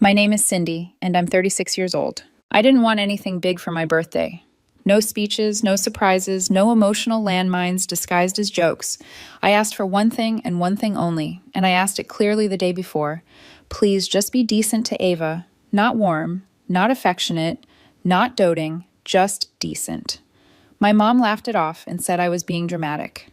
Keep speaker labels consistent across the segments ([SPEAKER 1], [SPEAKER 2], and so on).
[SPEAKER 1] My name is Cindy, and I'm 36 years old. I didn't want anything big for my birthday. No speeches, no surprises, no emotional landmines disguised as jokes. I asked for one thing and one thing only, and I asked it clearly the day before. Please just be decent to Ava, not warm, not affectionate, not doting, just decent. My mom laughed it off and said I was being dramatic.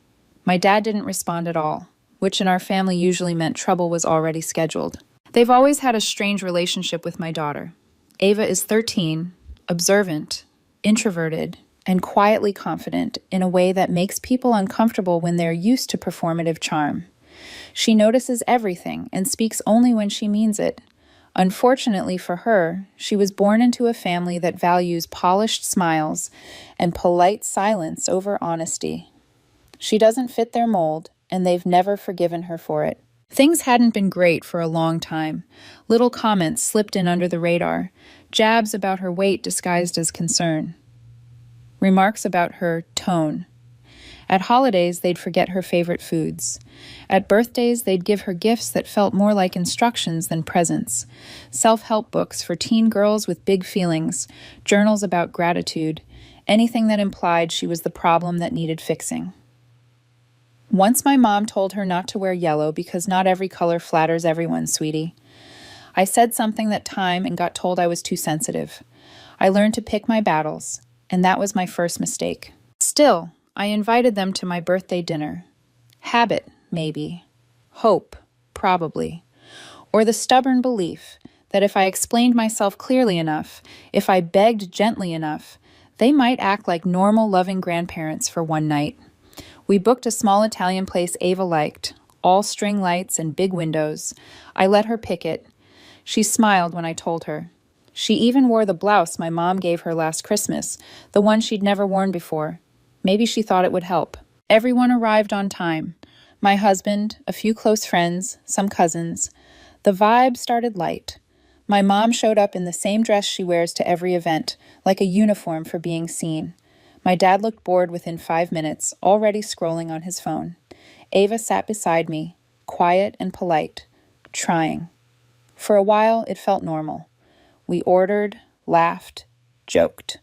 [SPEAKER 1] My dad didn't respond at all, which in our family usually meant trouble was already scheduled. They've always had a strange relationship with my daughter. Ava is 13, observant, introverted, and quietly confident in a way that makes people uncomfortable when they're used to performative charm. She notices everything and speaks only when she means it. Unfortunately for her, she was born into a family that values polished smiles and polite silence over honesty. She doesn't fit their mold, and they've never forgiven her for it. Things hadn't been great for a long time. Little comments slipped in under the radar, jabs about her weight disguised as concern, remarks about her tone. At holidays, they'd forget her favorite foods. At birthdays, they'd give her gifts that felt more like instructions than presents. Self-help books for teen girls with big feelings, journals about gratitude, anything that implied she was the problem that needed fixing. Once my mom told her not to wear yellow because not every color flatters everyone, sweetie. I said something that time and got told I was too sensitive. I learned to pick my battles, and that was my first mistake. Still, I invited them to my birthday dinner. Habit, maybe. Hope, probably. Or the stubborn belief that if I explained myself clearly enough, if I begged gently enough, they might act like normal, loving grandparents for one night. We booked a small Italian place Ava liked, all string lights and big windows. I let her pick it. She smiled when I told her. She even wore the blouse my mom gave her last Christmas, the one she'd never worn before. Maybe she thought it would help. Everyone arrived on time. My husband, a few close friends, some cousins. The vibe started light. My mom showed up in the same dress she wears to every event, like a uniform for being seen. My dad looked bored within 5 minutes, already scrolling on his phone. Ava sat beside me, quiet and polite, trying. For a while, it felt normal. We ordered, laughed, joked.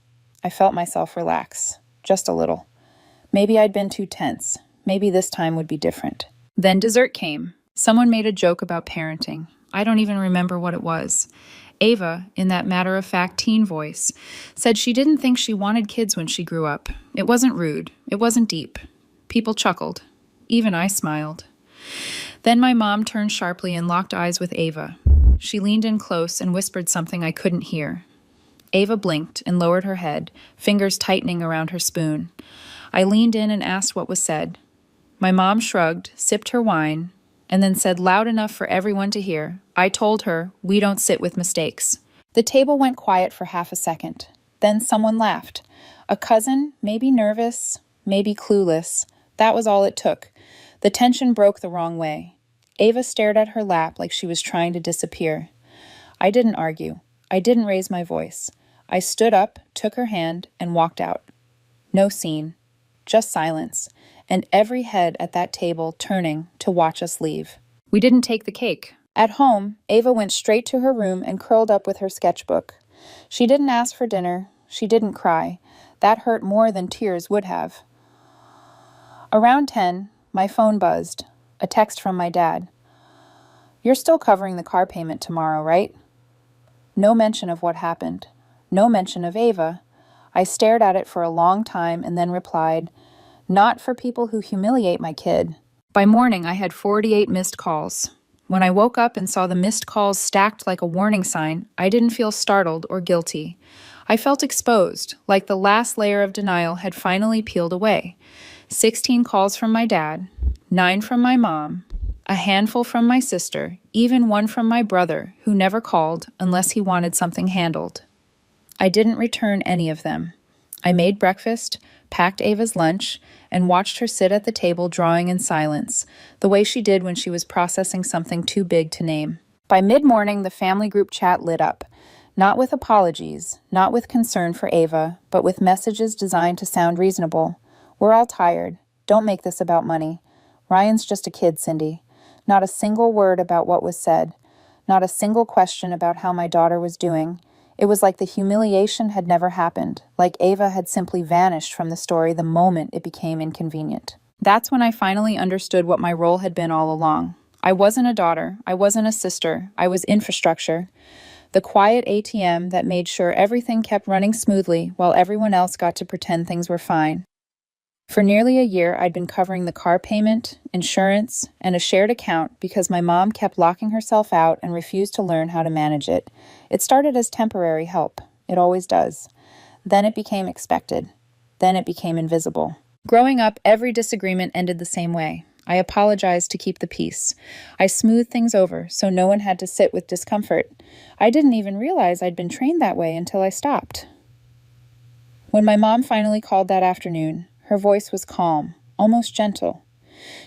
[SPEAKER 1] I felt myself relax, just a little. Maybe I'd been too tense. Maybe this time would be different. Then dessert came. Someone made a joke about parenting. I don't even remember what it was. Ava, in that matter-of-fact teen voice, said she didn't think she wanted kids when she grew up. It wasn't rude. It wasn't deep. People chuckled. Even I smiled. Then my mom turned sharply and locked eyes with Ava. She leaned in close and whispered something I couldn't hear. Ava blinked and lowered her head, fingers tightening around her spoon. I leaned in and asked what was said. My mom shrugged, sipped her wine, and then said loud enough for everyone to hear, I told her, we don't sit with mistakes. The table went quiet for half a second. Then someone laughed. A cousin, maybe nervous, maybe clueless. That was all it took. The tension broke the wrong way. Ava stared at her lap like she was trying to disappear. I didn't argue. I didn't raise my voice. I stood up, took her hand, and walked out. No scene. Just silence, and every head at that table turning to watch us leave. We didn't take the cake. At home, Ava went straight to her room and curled up with her sketchbook. She didn't ask for dinner. She didn't cry. That hurt more than tears would have. Around 10, my phone buzzed. A text from my dad. You're still covering the car payment tomorrow, right? No mention of what happened. No mention of Ava. I stared at it for a long time and then replied, not for people who humiliate my kid. By morning, I had 48 missed calls. When I woke up and saw the missed calls stacked like a warning sign, I didn't feel startled or guilty. I felt exposed, like the last layer of denial had finally peeled away. 16 calls from my dad, 9 from my mom, a handful from my sister, even one from my brother, who never called unless he wanted something handled. I didn't return any of them. I made breakfast, packed Ava's lunch, and watched her sit at the table drawing in silence, the way she did when she was processing something too big to name. By mid-morning, the family group chat lit up, not with apologies, not with concern for Ava, but with messages designed to sound reasonable. We're all tired. Don't make this about money. Ryan's just a kid, Cindy. Not a single word about what was said. Not a single question about how my daughter was doing. It was like the humiliation had never happened, like Ava had simply vanished from the story the moment it became inconvenient. That's when I finally understood what my role had been all along. I wasn't a daughter, I wasn't a sister, I was infrastructure. The quiet ATM that made sure everything kept running smoothly while everyone else got to pretend things were fine. For nearly a year, I'd been covering the car payment, insurance, and a shared account because my mom kept locking herself out and refused to learn how to manage it. It started as temporary help. It always does. Then it became expected. Then it became invisible. Growing up, every disagreement ended the same way. I apologized to keep the peace. I smoothed things over so no one had to sit with discomfort. I didn't even realize I'd been trained that way until I stopped. When my mom finally called that afternoon, her voice was calm, almost gentle.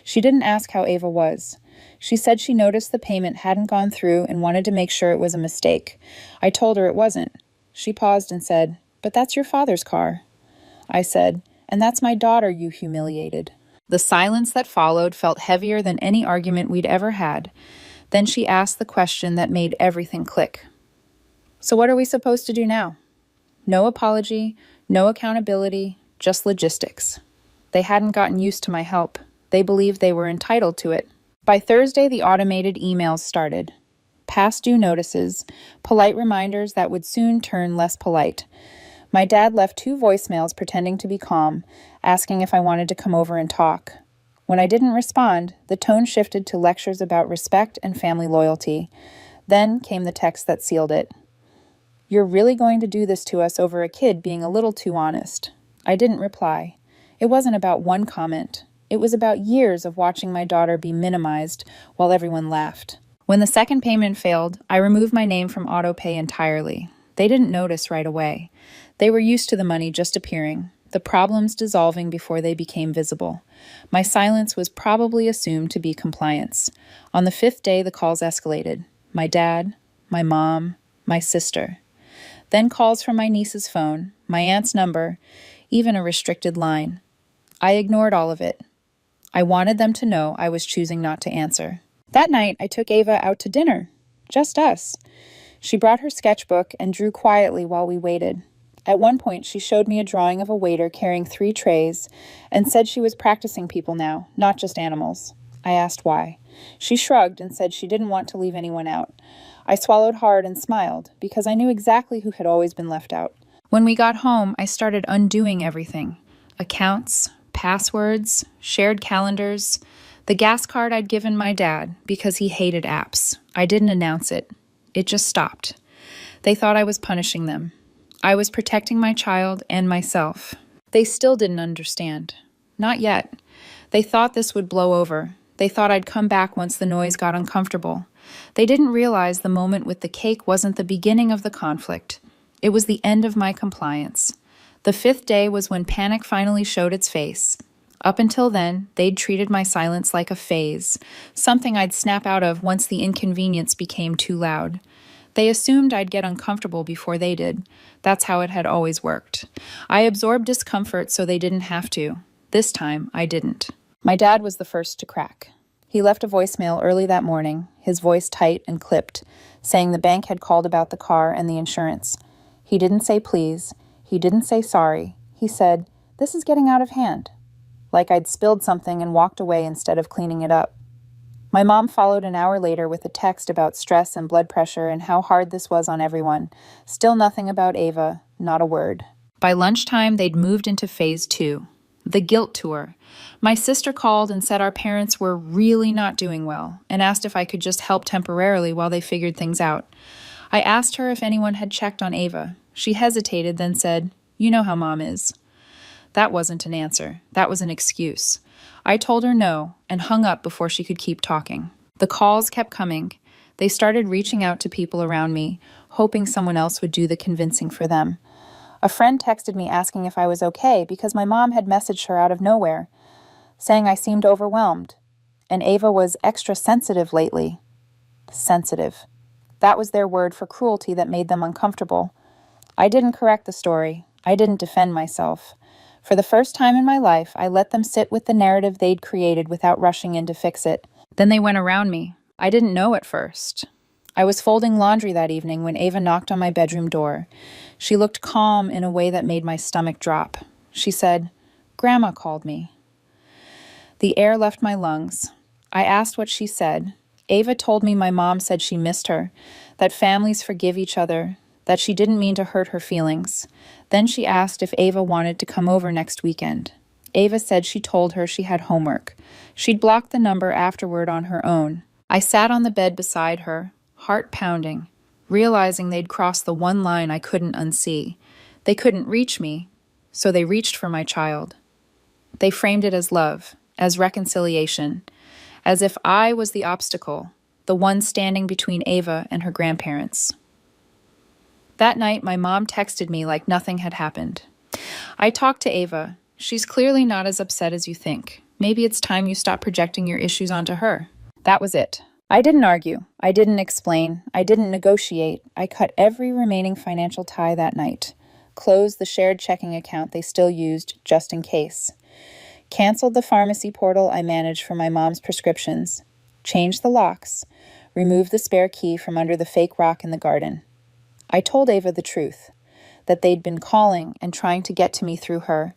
[SPEAKER 1] She didn't ask how Ava was. She said she noticed the payment hadn't gone through and wanted to make sure it was a mistake. I told her it wasn't. She paused and said, "But that's your father's car." I said, "And that's my daughter you humiliated." The silence that followed felt heavier than any argument we'd ever had. Then she asked the question that made everything click. "So what are we supposed to do now?" No apology, no accountability, just logistics. They hadn't gotten used to my help. They believed they were entitled to it. By Thursday, the automated emails started. Past due notices, polite reminders that would soon turn less polite. My dad left 2 voicemails pretending to be calm, asking if I wanted to come over and talk. When I didn't respond, the tone shifted to lectures about respect and family loyalty. Then came the text that sealed it. "You're really going to do this to us over a kid being a little too honest." I didn't reply. It wasn't about one comment. It was about years of watching my daughter be minimized while everyone laughed. When the second payment failed, I removed my name from autopay entirely. They didn't notice right away. They were used to the money just appearing, the problems dissolving before they became visible. My silence was probably assumed to be compliance. On the 5th day, the calls escalated. My dad, my mom, my sister. Then calls from my niece's phone, my aunt's number, even a restricted line. I ignored all of it. I wanted them to know I was choosing not to answer. That night, I took Ava out to dinner. Just us. She brought her sketchbook and drew quietly while we waited. At one point, she showed me a drawing of a waiter carrying 3 trays and said she was practicing people now, not just animals. I asked why. She shrugged and said she didn't want to leave anyone out. I swallowed hard and smiled because I knew exactly who had always been left out. When we got home, I started undoing everything. Accounts, passwords, shared calendars, the gas card I'd given my dad because he hated apps. I didn't announce it. It just stopped. They thought I was punishing them. I was protecting my child and myself. They still didn't understand. Not yet. They thought this would blow over. They thought I'd come back once the noise got uncomfortable. They didn't realize the moment with the cake wasn't the beginning of the conflict. It was the end of my compliance. The 5th day was when panic finally showed its face. Up until then, they'd treated my silence like a phase, something I'd snap out of once the inconvenience became too loud. They assumed I'd get uncomfortable before they did. That's how it had always worked. I absorbed discomfort so they didn't have to. This time, I didn't. My dad was the first to crack. He left a voicemail early that morning, his voice tight and clipped, saying the bank had called about the car and the insurance. He didn't say please. He didn't say sorry. He said, "This is getting out of hand." Like I'd spilled something and walked away instead of cleaning it up. My mom followed an hour later with a text about stress and blood pressure and how hard this was on everyone. Still nothing about Ava, not a word. By lunchtime, they'd moved into phase 2, the guilt tour. My sister called and said our parents were really not doing well and asked if I could just help temporarily while they figured things out. I asked her if anyone had checked on Ava. She hesitated, then said, "You know how Mom is." That wasn't an answer. That was an excuse. I told her no and hung up before she could keep talking. The calls kept coming. They started reaching out to people around me, hoping someone else would do the convincing for them. A friend texted me asking if I was okay because my mom had messaged her out of nowhere, saying I seemed overwhelmed, and Ava was extra sensitive lately. Sensitive. That was their word for cruelty that made them uncomfortable. I didn't correct the story. I didn't defend myself. For the first time in my life, I let them sit with the narrative they'd created without rushing in to fix it. Then they went around me. I didn't know at first. I was folding laundry that evening when Ava knocked on my bedroom door. She looked calm in a way that made my stomach drop. She said, "Grandma called me." The air left my lungs. I asked what she said. Ava told me my mom said she missed her, that families forgive each other, that she didn't mean to hurt her feelings. Then she asked if Ava wanted to come over next weekend. Ava said she told her she had homework. She'd blocked the number afterward on her own. I sat on the bed beside her, heart pounding, realizing they'd crossed the one line I couldn't unsee. They couldn't reach me, so they reached for my child. They framed it as love, as reconciliation, as if I was the obstacle, the one standing between Ava and her grandparents. That night, my mom texted me like nothing had happened. I talked to Ava. She's clearly not as upset as you think. Maybe it's time you stop projecting your issues onto her. That was it. I didn't argue. I didn't explain. I didn't negotiate. I cut every remaining financial tie that night. Closed the shared checking account they still used just in case. Canceled the pharmacy portal I managed for my mom's prescriptions. Changed the locks. Removed the spare key from under the fake rock in the garden. I told Ava the truth, that they'd been calling and trying to get to me through her,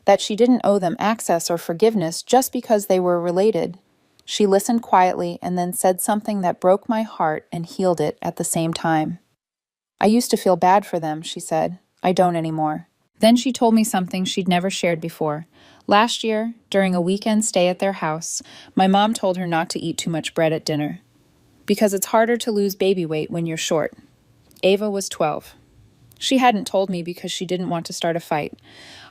[SPEAKER 1] that she didn't owe them access or forgiveness just because they were related. She listened quietly and then said something that broke my heart and healed it at the same time. "I used to feel bad for them," she said. "I don't anymore." Then she told me something she'd never shared before. Last year, during a weekend stay at their house, my mom told her not to eat too much bread at dinner, because it's harder to lose baby weight when you're short. Ava was 12. She hadn't told me because she didn't want to start a fight.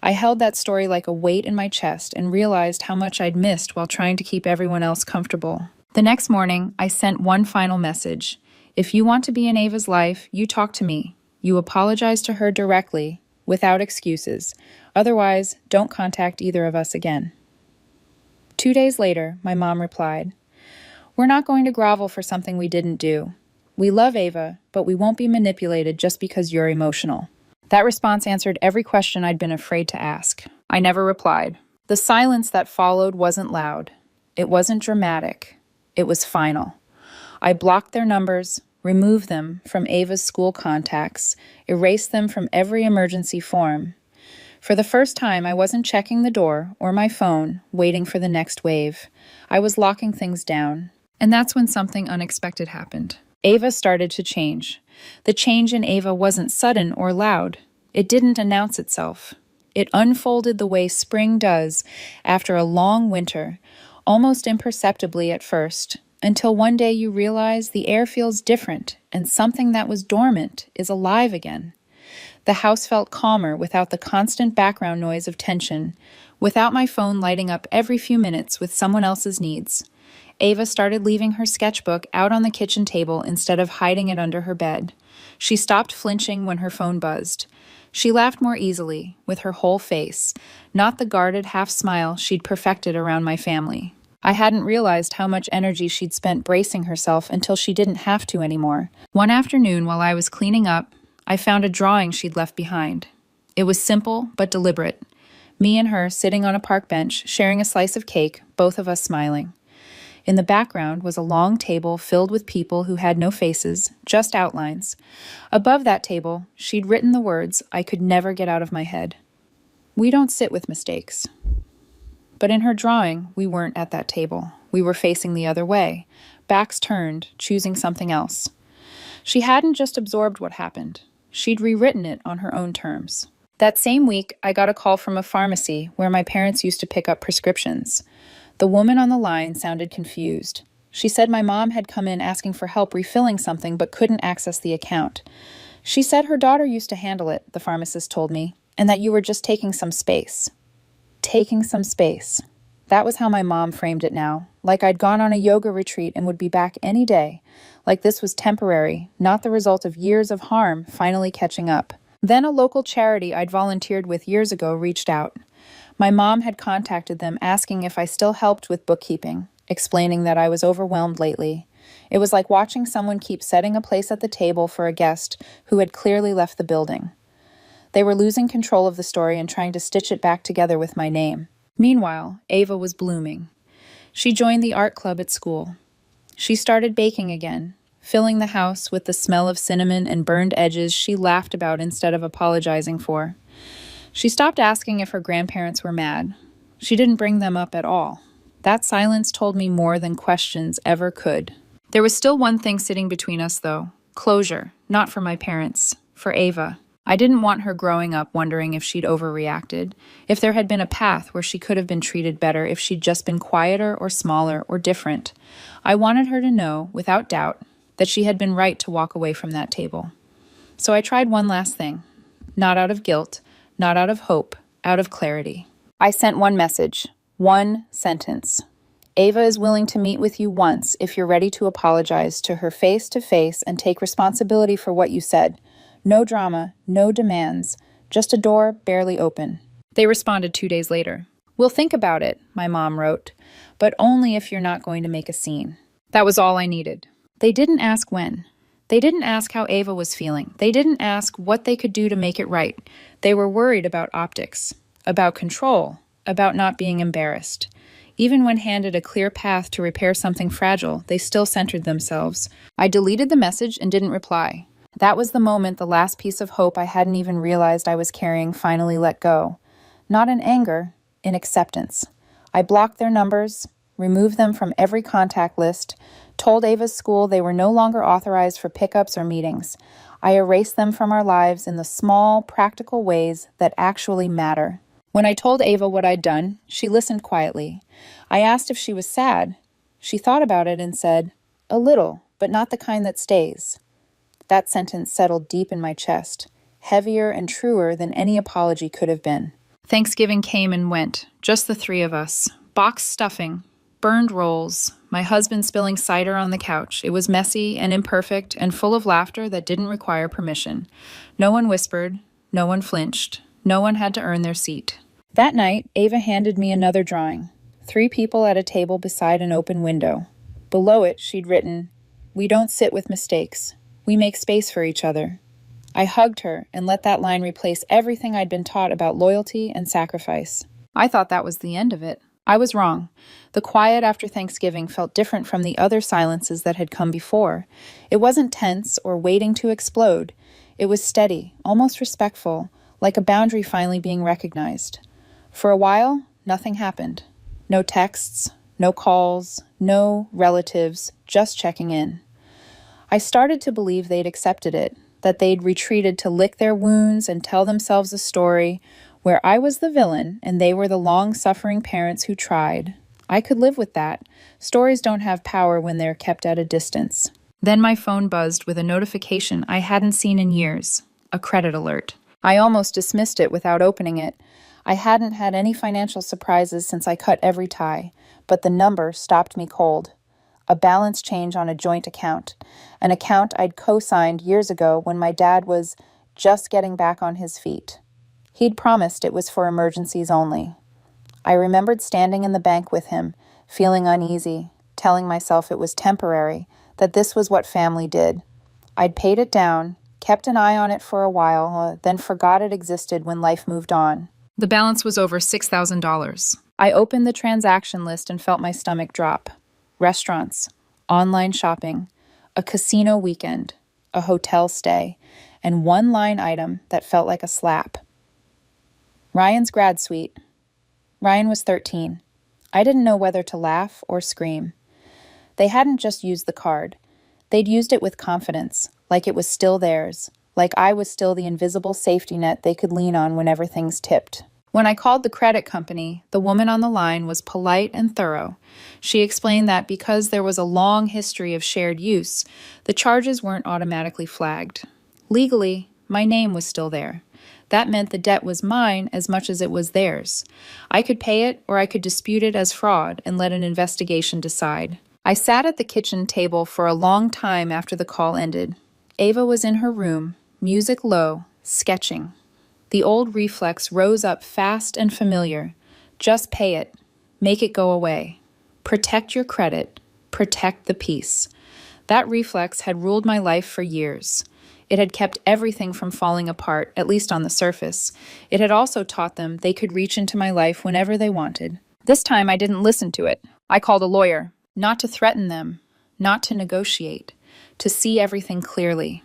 [SPEAKER 1] I held that story like a weight in my chest and realized how much I'd missed while trying to keep everyone else comfortable. The next morning, I sent one final message. If you want to be in Ava's life, you talk to me. You apologize to her directly, without excuses. Otherwise, don't contact either of us again. 2 days later, my mom replied, "We're not going to grovel for something we didn't do. We love Ava, but we won't be manipulated just because you're emotional." That response answered every question I'd been afraid to ask. I never replied. The silence that followed wasn't loud. It wasn't dramatic. It was final. I blocked their numbers, removed them from Ava's school contacts, erased them from every emergency form. For the first time, I wasn't checking the door or my phone, waiting for the next wave. I was locking things down. And that's when something unexpected happened. Ava started to change. The change in Ava wasn't sudden or loud. It didn't announce itself. It unfolded the way spring does after a long winter, almost imperceptibly at first, until one day you realize the air feels different and something that was dormant is alive again. The house felt calmer without the constant background noise of tension, without my phone lighting up every few minutes with someone else's needs. Ava started leaving her sketchbook out on the kitchen table instead of hiding it under her bed. She stopped flinching when her phone buzzed. She laughed more easily, with her whole face, not the guarded half-smile she'd perfected around my family. I hadn't realized how much energy she'd spent bracing herself until she didn't have to anymore. One afternoon, while I was cleaning up, I found a drawing she'd left behind. It was simple but deliberate. Me and her sitting on a park bench, sharing a slice of cake, both of us smiling. In the background was a long table filled with people who had no faces, just outlines. Above that table, she'd written the words I could never get out of my head. "We don't sit with mistakes." But in her drawing, we weren't at that table. We were facing the other way, backs turned, choosing something else. She hadn't just absorbed what happened. She'd rewritten it on her own terms. That same week, I got a call from a pharmacy where my parents used to pick up prescriptions. The woman on the line sounded confused. She said my mom had come in asking for help refilling something but couldn't access the account. She said her daughter used to handle it, the pharmacist told me, and that you were just taking some space. Taking some space. That was how my mom framed it now, like I'd gone on a yoga retreat and would be back any day, like this was temporary, not the result of years of harm finally catching up. Then a local charity I'd volunteered with years ago reached out. My mom had contacted them asking if I still helped with bookkeeping, explaining that I was overwhelmed lately. It was like watching someone keep setting a place at the table for a guest who had clearly left the building. They were losing control of the story and trying to stitch it back together with my name. Meanwhile, Ava was blooming. She joined the art club at school. She started baking again, filling the house with the smell of cinnamon and burned edges she laughed about instead of apologizing for. She stopped asking if her grandparents were mad. She didn't bring them up at all. That silence told me more than questions ever could. There was still one thing sitting between us, though. Closure, not for my parents, for Ava. I didn't want her growing up wondering if she'd overreacted, if there had been a path where she could have been treated better if she'd just been quieter or smaller or different. I wanted her to know, without doubt, that she had been right to walk away from that table. So I tried one last thing. Not out of guilt, not out of hope, out of clarity. I sent one message, one sentence. Ava is willing to meet with you once if you're ready to apologize to her face to face and take responsibility for what you said. No drama, no demands, just a door barely open. They responded 2 days later. We'll think about it, my mom wrote, but only if you're not going to make a scene. That was all I needed. They didn't ask when. They didn't ask how Ava was feeling. They didn't ask what they could do to make it right. They were worried about optics, about control, about not being embarrassed. Even when handed a clear path to repair something fragile, they still centered themselves. I deleted the message and didn't reply. That was the moment the last piece of hope I hadn't even realized I was carrying finally let go. Not in anger, in acceptance. I blocked their numbers, removed them from every contact list, told Ava's school they were no longer authorized for pickups or meetings. I erased them from our lives in the small, practical ways that actually matter. When I told Ava what I'd done, she listened quietly. I asked if she was sad. She thought about it and said, "A little, but not the kind that stays." That sentence settled deep in my chest, heavier and truer than any apology could have been. Thanksgiving came and went, just the three of us. Boxed stuffing, burned rolls, my husband spilling cider on the couch. It was messy and imperfect and full of laughter that didn't require permission. No one whispered, no one flinched, no one had to earn their seat. That night, Ava handed me another drawing. 3 people at a table beside an open window. Below it, she'd written, "We don't sit with mistakes. We make space for each other." I hugged her and let that line replace everything I'd been taught about loyalty and sacrifice. I thought that was the end of it. I was wrong. The quiet after Thanksgiving felt different from the other silences that had come before. It wasn't tense or waiting to explode. It was steady, almost respectful, like a boundary finally being recognized. For a while, nothing happened. No texts, no calls, no relatives, just checking in. I started to believe they'd accepted it, that they'd retreated to lick their wounds and tell themselves a story where I was the villain and they were the long-suffering parents who tried. I could live with that. Stories don't have power when they're kept at a distance. Then my phone buzzed with a notification I hadn't seen in years, a credit alert. I almost dismissed it without opening it. I hadn't had any financial surprises since I cut every tie, but the number stopped me cold. A balance change on a joint account, an account I'd co-signed years ago when my dad was just getting back on his feet. He'd promised it was for emergencies only. I remembered standing in the bank with him, feeling uneasy, telling myself it was temporary, that this was what family did. I'd paid it down, kept an eye on it for a while, then forgot it existed when life moved on. The balance was over $6,000. I opened the transaction list and felt my stomach drop. Restaurants, online shopping, a casino weekend, a hotel stay, and one line item that felt like a slap. Ryan's grad suite. Ryan was 13. I didn't know whether to laugh or scream. They hadn't just used the card. They'd used it with confidence, like it was still theirs, like I was still the invisible safety net they could lean on whenever things tipped. When I called the credit company, the woman on the line was polite and thorough. She explained that because there was a long history of shared use, the charges weren't automatically flagged. Legally, my name was still there. That meant the debt was mine as much as it was theirs. I could pay it or I could dispute it as fraud and let an investigation decide. I sat at the kitchen table for a long time after the call ended. Ava was in her room, music low, sketching. The old reflex rose up fast and familiar. Just pay it. Make it go away. Protect your credit. Protect the peace. That reflex had ruled my life for years. It had kept everything from falling apart, at least on the surface. It had also taught them they could reach into my life whenever they wanted. This time I didn't listen to it. I called a lawyer, not to threaten them, not to negotiate, to see everything clearly.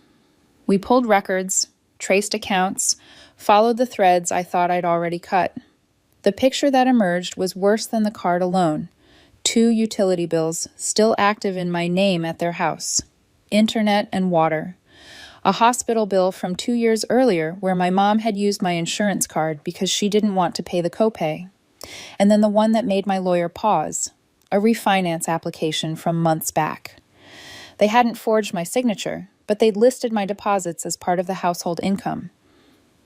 [SPEAKER 1] We pulled records, traced accounts, followed the threads I thought I'd already cut. The picture that emerged was worse than the card alone. 2 utility bills still active in my name at their house. Internet and water. A hospital bill from 2 years earlier where my mom had used my insurance card because she didn't want to pay the copay. And then the one that made my lawyer pause. A refinance application from months back. They hadn't forged my signature, but they'd listed my deposits as part of the household income,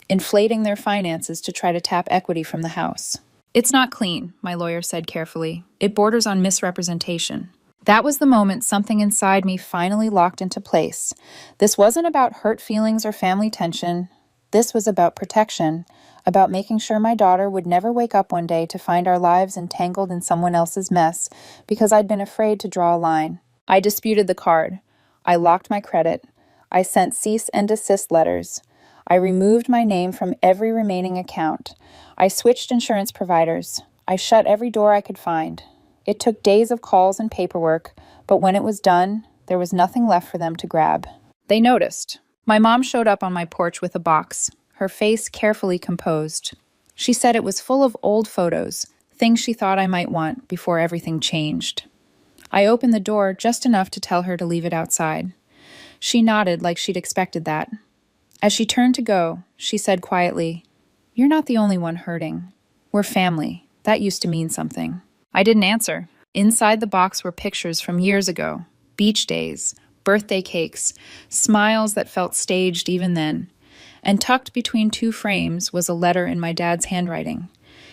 [SPEAKER 1] inflating their finances to try to tap equity from the house. It's not clean, my lawyer said carefully. It borders on misrepresentation. That was the moment something inside me finally locked into place. This wasn't about hurt feelings or family tension. This was about protection, about making sure my daughter would never wake up one day to find our lives entangled in someone else's mess because I'd been afraid to draw a line. I disputed the card. I locked my credit. I sent cease and desist letters. I removed my name from every remaining account. I switched insurance providers. I shut every door I could find. It took days of calls and paperwork, but when it was done, there was nothing left for them to grab. They noticed. My mom showed up on my porch with a box, her face carefully composed. She said it was full of old photos, things she thought I might want before everything changed. I opened the door just enough to tell her to leave it outside. She nodded like she'd expected that. As she turned to go, she said quietly, "You're not the only one hurting. We're family. That used to mean something." I didn't answer. Inside the box were pictures from years ago, beach days, birthday cakes, smiles that felt staged even then. And tucked between 2 frames was a letter in my dad's handwriting.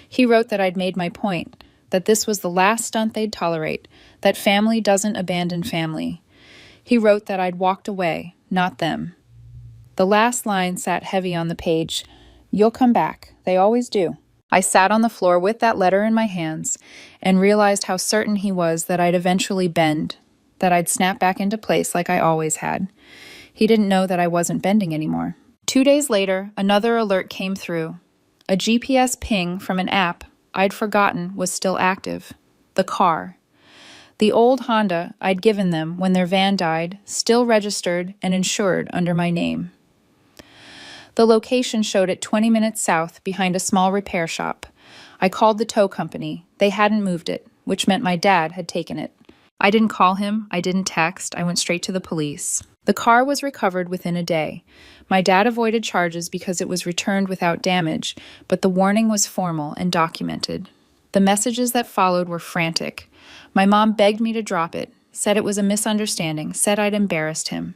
[SPEAKER 1] He wrote that I'd made my point, that this was the last stunt they'd tolerate, that family doesn't abandon family. He wrote that I'd walked away, not them. The last line sat heavy on the page. "You'll come back. They always do." I sat on the floor with that letter in my hands and realized how certain he was that I'd eventually bend, that I'd snap back into place like I always had. He didn't know that I wasn't bending anymore. 2 days later, another alert came through. A GPS ping from an app I'd forgotten was still active. The car. The old Honda I'd given them when their van died, still registered and insured under my name. The location showed it 20 minutes south behind a small repair shop. I called the tow company. They hadn't moved it, which meant my dad had taken it. I didn't call him. I didn't text. I went straight to the police. The car was recovered within a day. My dad avoided charges because it was returned without damage, but the warning was formal and documented. The messages that followed were frantic. My mom begged me to drop it, said it was a misunderstanding, said I'd embarrassed him.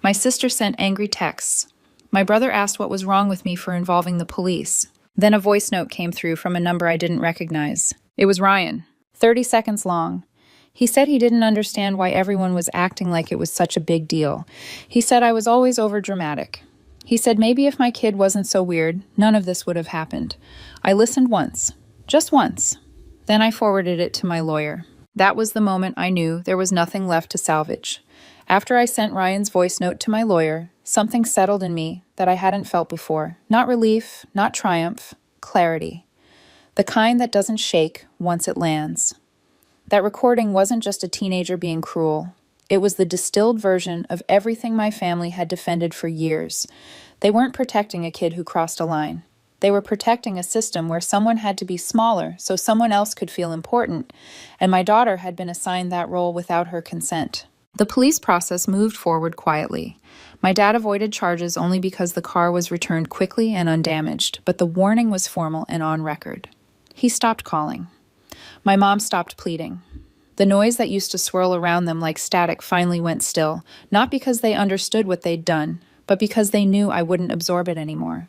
[SPEAKER 1] My sister sent angry texts. My brother asked what was wrong with me for involving the police. Then a voice note came through from a number I didn't recognize. It was Ryan, 30 seconds long. He said he didn't understand why everyone was acting like it was such a big deal. He said I was always overdramatic. He said maybe if my kid wasn't so weird, none of this would have happened. I listened once. Just once. Then I forwarded it to my lawyer. That was the moment I knew there was nothing left to salvage. After I sent Ryan's voice note to my lawyer, something settled in me that I hadn't felt before. Not relief, not triumph, clarity. The kind that doesn't shake once it lands. That recording wasn't just a teenager being cruel. It was the distilled version of everything my family had defended for years. They weren't protecting a kid who crossed a line. They were protecting a system where someone had to be smaller so someone else could feel important, and my daughter had been assigned that role without her consent. The police process moved forward quietly. My dad avoided charges only because the car was returned quickly and undamaged, but the warning was formal and on record. He stopped calling. My mom stopped pleading. The noise that used to swirl around them like static finally went still, not because they understood what they'd done, but because they knew I wouldn't absorb it anymore.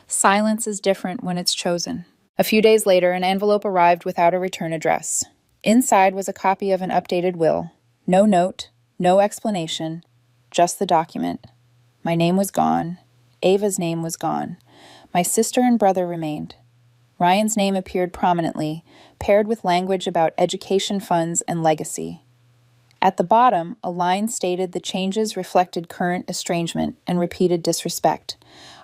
[SPEAKER 1] Silence is different when it's chosen. A few days later, an envelope arrived without a return address. Inside was a copy of an updated will. No note, no explanation, just the document. My name was gone. Ava's name was gone. My sister and brother remained. Ryan's name appeared prominently, paired with language about education funds and legacy. At the bottom, a line stated the changes reflected current estrangement and repeated disrespect.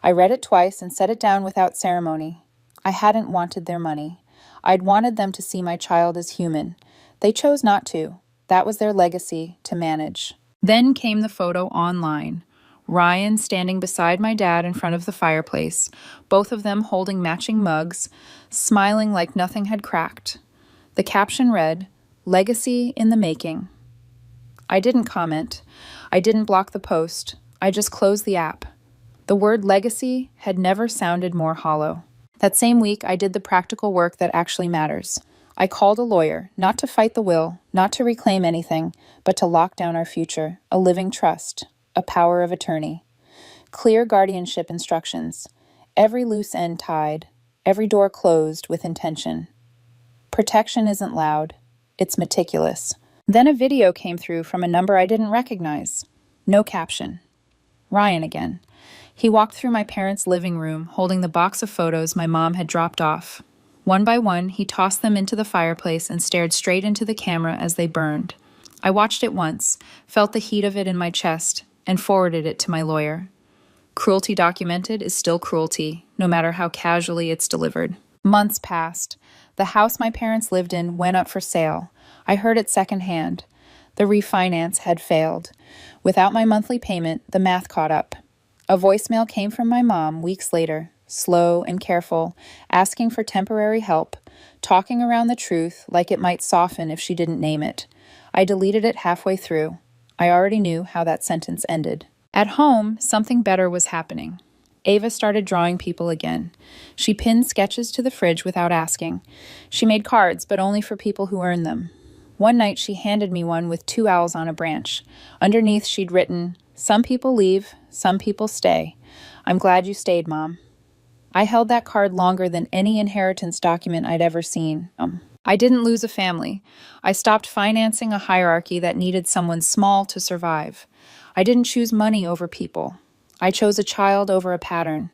[SPEAKER 1] I read it twice and set it down without ceremony. I hadn't wanted their money. I'd wanted them to see my child as human. They chose not to. That was their legacy to manage. Then came the photo online. Ryan standing beside my dad in front of the fireplace, both of them holding matching mugs, smiling like nothing had cracked. The caption read, "Legacy in the making." I didn't comment. I didn't block the post. I just closed the app. The word legacy had never sounded more hollow. That same week, I did the practical work that actually matters. I called a lawyer, not to fight the will, not to reclaim anything, but to lock down our future, a living trust, a power of attorney. Clear guardianship instructions. Every loose end tied, every door closed with intention. Protection isn't loud, it's meticulous. Then a video came through from a number I didn't recognize. No caption. Ryan again. He walked through my parents' living room, holding the box of photos my mom had dropped off. One by one, he tossed them into the fireplace and stared straight into the camera as they burned. I watched it once, felt the heat of it in my chest, and forwarded it to my lawyer. Cruelty documented is still cruelty, no matter how casually it's delivered. Months passed. The house my parents lived in went up for sale. I heard it secondhand. The refinance had failed. Without my monthly payment, the math caught up. A voicemail came from my mom weeks later, slow and careful, asking for temporary help, talking around the truth like it might soften if she didn't name it. I deleted it halfway through. I already knew how that sentence ended. At home, something better was happening. Ava started drawing people again. She pinned sketches to the fridge without asking. She made cards, but only for people who earned them. One night she handed me one with 2 owls on a branch. Underneath she'd written, "Some people leave, some people stay. I'm glad you stayed, Mom." I held that card longer than any inheritance document I'd ever seen. I didn't lose a family. I stopped financing a hierarchy that needed someone small to survive. I didn't choose money over people. I chose a child over a pattern.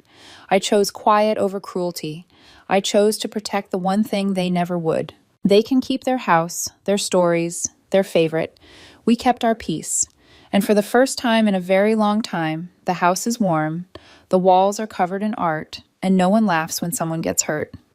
[SPEAKER 1] I chose quiet over cruelty. I chose to protect the one thing they never would. They can keep their house, their stories, their favorite. We kept our peace. And for the first time in a very long time, the house is warm, the walls are covered in art, and no one laughs when someone gets hurt.